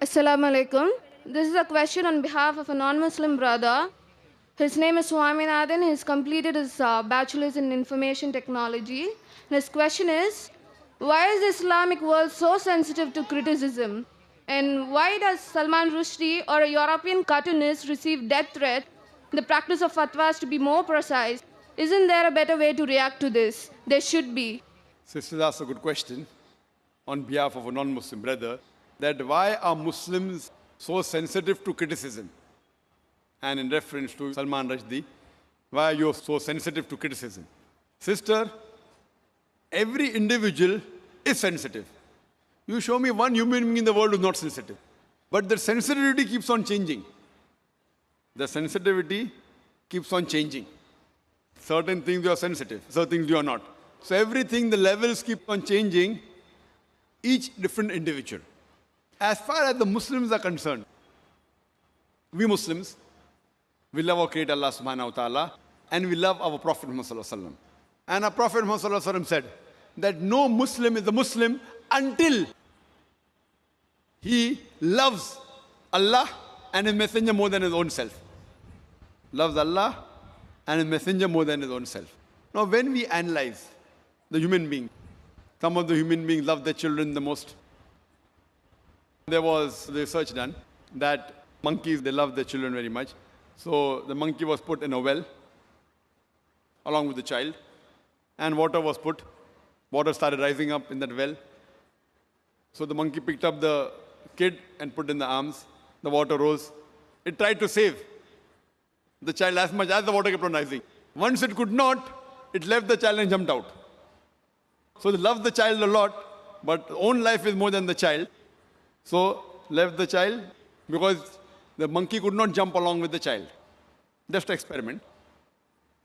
Assalamu alaikum. This is a question on behalf of a non-Muslim brother. His name is Swaminathan. He's completed his bachelor's in information technology. And his question is, why is the Islamic world so sensitive to criticism? And why does Salman Rushdie or a European cartoonist receive death threats? The practice of fatwas to be more precise. Isn't there a better way to react to this? There should be. Sister asked a good question on behalf of a non-Muslim brother, that why are Muslims so sensitive to criticism? And in reference to Salman Rushdie, why are you so sensitive to criticism? Sister, every individual is sensitive. You show me one human being in the world who is not sensitive. But the sensitivity keeps on changing. The sensitivity keeps on changing. Certain things you are sensitive, certain things you are not. So everything, the levels keep on changing, each different individual. As far as the Muslims are concerned, we Muslims, we love our Creator Allah subhanahu wa ta'ala, and we love our Prophet Muhammad sallallahu alaihi wasallam. And our Prophet Muhammad sallallahu alaihi wasallam said that no Muslim is a Muslim until he loves Allah and His Messenger more than his own self. Loves Allah and His Messenger more than his own self. Now when we analyze the human being, some of the human beings love their children the most. There was research done that monkeys, they love their children very much. So the monkey was put in a well along with the child, and water was put. Water started rising up in that well. So the monkey picked up the kid and put in the arms. The water rose. It tried to save the child as much as the water kept on rising. Once it could not, it left the child and jumped out. So they loved the child a lot, but own life is more than the child. So left the child because the monkey could not jump along with the child. Just an experiment.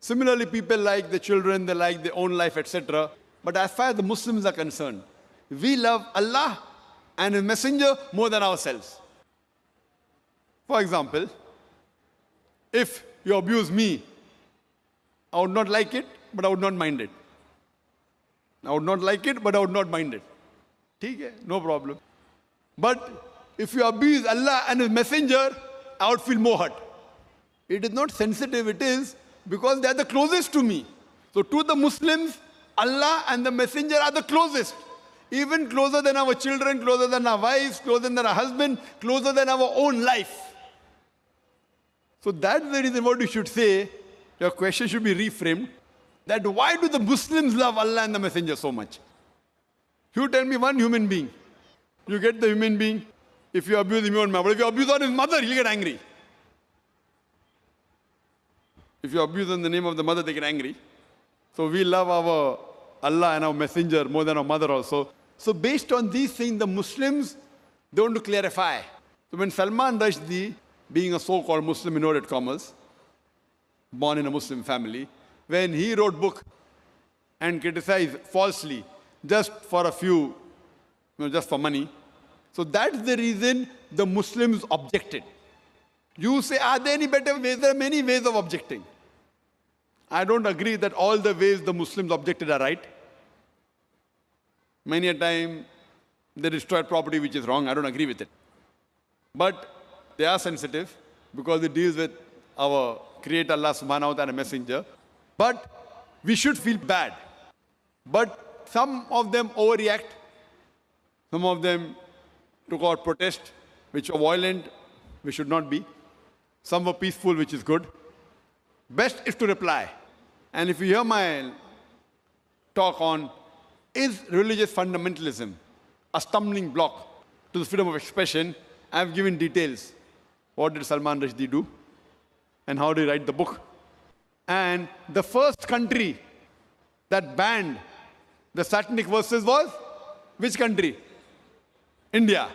Similarly, people like the children, they like their own life, etc. But as far as the Muslims are concerned, we love Allah and His Messenger more than ourselves. For example, if you abuse me, I would not like it, but I would not mind it. I would not like it, but I would not mind it. ठीक है, no problem. But if you abuse Allah and His Messenger, I would feel more hurt. It is not sensitive, it is because they are the closest to me. So to the Muslims, Allah and the Messenger are the closest. Even closer than our children, closer than our wives, closer than our husband, closer than our own life. So that's the reason what you should say, your question should be reframed, that why do the Muslims love Allah and the Messenger so much? You tell me one human being. You get the human being, if you abuse him, you won't mind. But if you abuse on his mother, he'll get angry. If you abuse in the name of the mother, they get angry. So we love our Allah and our Messenger more than our mother also. So based on these things, the Muslims, they want to clarify. So when Salman Rushdie, being a so-called Muslim in inverted commas, born in a Muslim family, when he wrote book and criticized falsely, just for a few, just for money, so that's the reason the Muslims objected. You say, are there any better ways? There are many ways of objecting. I don't agree that all the ways the Muslims objected are right. Many a time, they destroyed property which is wrong. I don't agree with it. But they are sensitive because it deals with our Creator Allah subhanahu wa ta'ala Messenger. But we should feel bad. But some of them overreact. Some of them took out protest, which were violent, which should not be. Some were peaceful, which is good. Best is to reply. And if you hear my talk on, is religious fundamentalism a stumbling block to the freedom of expression, I have given details. What did Salman Rushdie do? And how did he write the book? And the first country that banned the satanic verses was which country? India.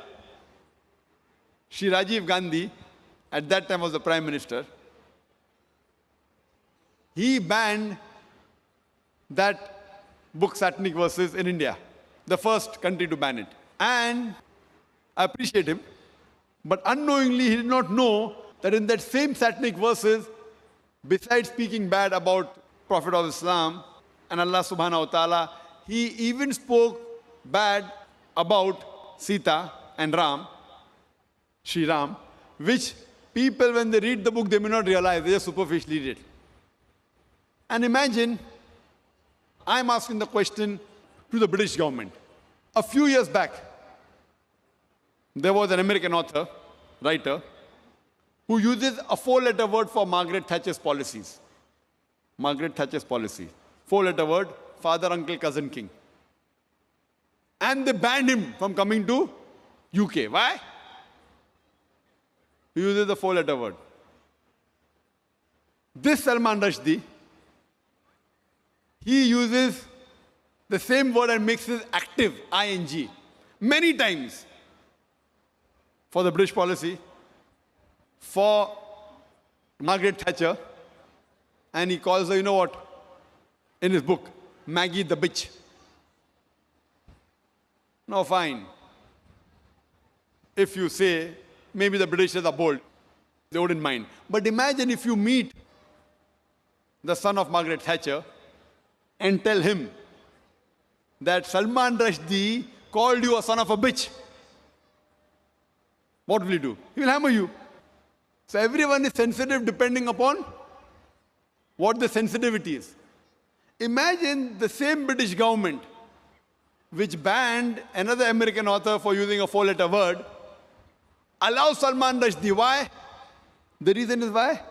Shri Rajiv Gandhi, at that time was the Prime Minister. He banned that book, Satanic Verses, in India. The first country to ban it. And I appreciate him. But unknowingly, he did not know that in that same Satanic Verses, besides speaking bad about Prophet of Islam and Allah subhanahu wa ta'ala, he even spoke bad about Sita and Ram. Sri Ram, which people, when they read the book, they may not realize, they just superficially read it. And imagine, I'm asking the question to the British government. A few years back, there was an American author, writer, who uses a 4-letter word for Margaret Thatcher's policies. Margaret Thatcher's policy. 4-letter word, father, uncle, cousin, king. And they banned him from coming to UK. Why? He uses the 4-letter word. This Salman Rushdie, he uses the same word and makes it active, ing, many times for the British policy, for Margaret Thatcher, and he calls her, you know what, in his book, Maggie the bitch. Now fine. If you say, maybe the Britishers are bold, they wouldn't mind. But imagine if you meet the son of Margaret Thatcher and tell him that Salman Rushdie called you a son of a bitch. What will he do? He will hammer you. So everyone is sensitive depending upon what the sensitivity is. Imagine the same British government which banned another American author for using a 4-letter word, allows Salman Rushdie. Why? The reason is why?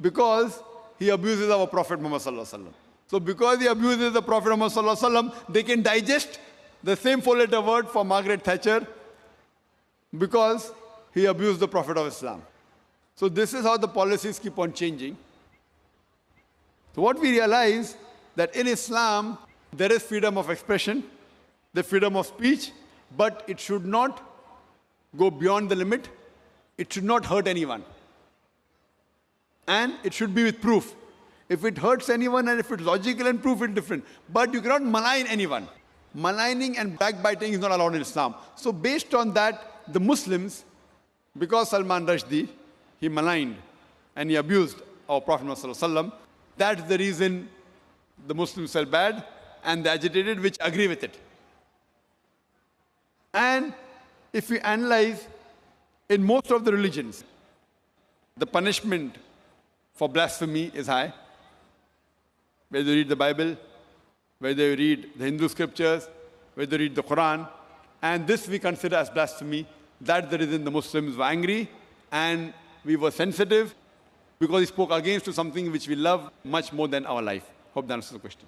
Because he abuses our Prophet Muhammad Sallallahu Alaihi Wasallam. So because he abuses the Prophet Muhammad Sallallahu Alaihi Wasallam, they can digest the same 4-letter word for Margaret Thatcher because he abused the Prophet of Islam. So this is how the policies keep on changing. So what we realize that in Islam, there is freedom of expression, the freedom of speech, but it should not go beyond the limit. It should not hurt anyone. And it should be with proof. If it hurts anyone and if it's logical and proof, it's different. But you cannot malign anyone. Maligning and backbiting is not allowed in Islam. So based on that, the Muslims, because Salman Rushdie, he maligned and he abused our Prophet Muhammad, that's the reason the Muslims felt bad and they agitated, which agree with it. And if we analyze, in most of the religions, the punishment for blasphemy is high. Whether you read the Bible, whether you read the Hindu scriptures, whether you read the Quran, and this we consider as blasphemy. That's the reason the Muslims were angry and we were sensitive because he spoke against to something which we love much more than our life. Hope that answers the question.